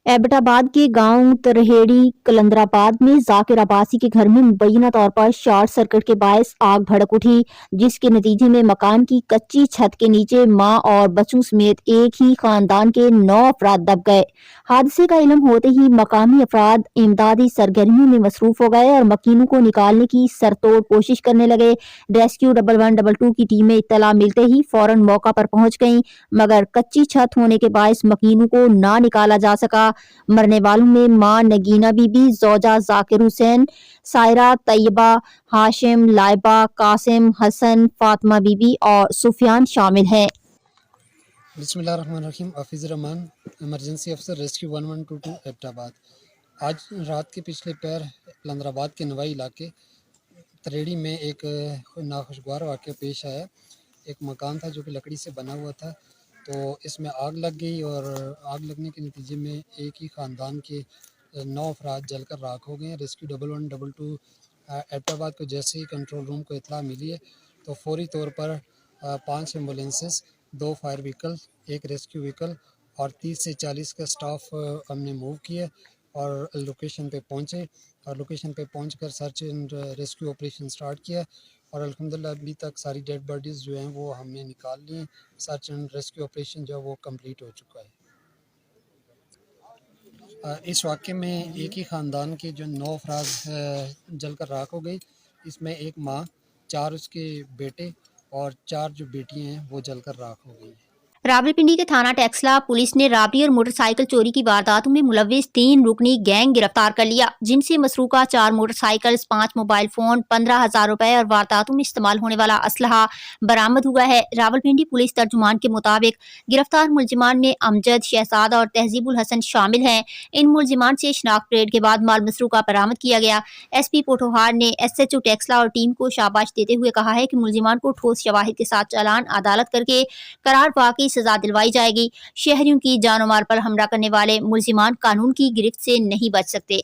एबटाबाद के गांव तरहेड़ी कलंदराबाद में जाकिर अब्बासी के घर में मुबैना तौर पर शॉर्ट सर्किट के बायस आग भड़क उठी, जिसके नतीजे में मकान की कच्ची छत के नीचे मां और बच्चों समेत एक ही खानदान के 9 अफराद दब गए। हादसे का इल्म होते ही मकामी अफराद इमदादी सरगर्मियों में मसरूफ हो गए और मकीनों को निकालने की सरतोड़ कोशिश करने लगे। रेस्क्यू 1112 की टीमें इत्तला मिलते ही फौरन मौका पर पहुंच गईं, मगर कच्ची छत होने के बायस मकीनों को ना निकाला जा सका। मरने वालों में मां नगीना बीबी, जोजा जाकिर हुसैन, सायरा तैयबा, हाशिम, लाइबा, कासिम, हसन, फातिमा बीबी और सुफियान शामिल हैं। बिस्मिल्लाहिर्रहमानिर्रहीम। हाफिज़ रहमान, इमरजेंसी अफसर रेस्क्यू 1122 एबटाबाद। आज रात के पिछले पैर कलंदराबाद के नवाई इलाके तरेड़ी में एक नाखुशगवार वाक़या पेश आया। एक मकान था जो कि लकड़ी से बना हुआ था, तो इसमें आग लग गई और आग लगने के नतीजे में एक ही ख़ानदान के 9 अफराद जलकर राख हो गए हैं। रेस्क्यू 1122 एबटाबाद को जैसे ही कंट्रोल रूम को इत्तला मिली है तो फौरी तौर पर 5 ambulances, 2 fire vehicle, 1 rescue vehicle और 30 से 40 का स्टाफ हमने मूव किया और लोकेशन पे पहुँचे और लोकेशन पे पहुंचकर search and rescue operation start किया और अल्हम्दुलिल्लाह अभी तक सारी डेड बॉडीज़ जो हैं वो हमने निकाल ली हैं। सर्च एंड रेस्क्यू ऑपरेशन जो है वो कंप्लीट हो चुका है। इस वाक़े में एक ही ख़ानदान के जो 9 अफराद जलकर राख हो गई, इसमें एक माँ, 4 उसके बेटे और 4 जो बेटियां हैं वो जलकर राख हो गई हैं। रावलपिंडी के थाना टेक्सला पुलिस ने राबड़ी और मोटरसाइकिल चोरी की वारदातों में मुलविस 3 रुकनी गैंग गिरफ्तार कर लिया, जिनसे मसरूका 4 मोटरसाइकिल, 5 मोबाइल फोन, 15,000 रुपए और वारदातों में इस्तेमाल होने वाला असलहा बरामद हुआ है। रावलपिंडी पुलिस तर्जुमान के मुताबिक गिरफ्तार मुलजिमान में अमजद, शहजादा और तहजीबुल हसन शामिल हैं। इन मुलजिमान से शनाख्त परेड के बाद माल मसरूका बरामद किया गया। एसपी पोठोहार ने एसएचओ टेक्सला और टीम को शाबाश देते हुए कहा है कि मुलजिमान को ठोस शवाहिद के साथ चालान अदालत करके करार वाकई सजा दिलवाई जाएगी। शहरियों की जानो माल पर हमला करने वाले मुलजिमान कानून की गिरफ्त से नहीं बच सकते।